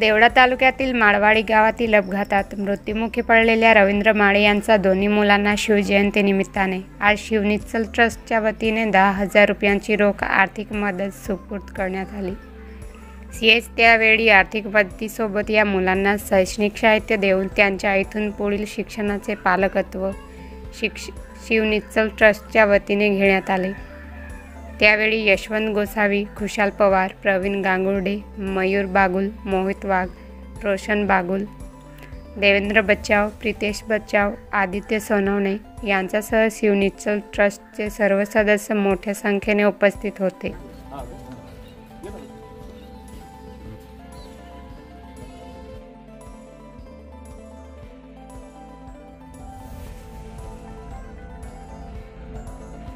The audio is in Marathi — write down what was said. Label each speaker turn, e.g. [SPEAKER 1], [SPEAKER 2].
[SPEAKER 1] देवळा तालुक्यातील माळवाडी गावातील अपघातात मृत्युमुखी पडलेल्या रवींद्र माळे यांचा दोन्ही मुलांना शिवजयंतीनिमित्ताने आज शिवनिश्चल ट्रस्टच्या वतीने 10,000 रुपयांची रोख आर्थिक मदत सुपूर्द करण्यात आली। सीएच त्यावेळी आर्थिक मदतीसोबत या मुलांना शैक्षणिक साहित्य देऊन त्यांच्या इथून पुढील शिक्षणाचे पालकत्व शिवनिश्चल ट्रस्टच्या वतीने घेण्यात आले। त्यावेळी यशवंत गोसावी, खुशाल पवार, प्रवीण गांगुर्डे, मयूर बागुल, मोहित वाघ, रोशन बागुल, देवेंद्र बच्चाव, प्रितेश बच्चाव, आदित्य सोनवणे यांच्यासह शिवनिश्चल ट्रस्टचे सर्व सदस्य मोठ्या संख्येने उपस्थित होते।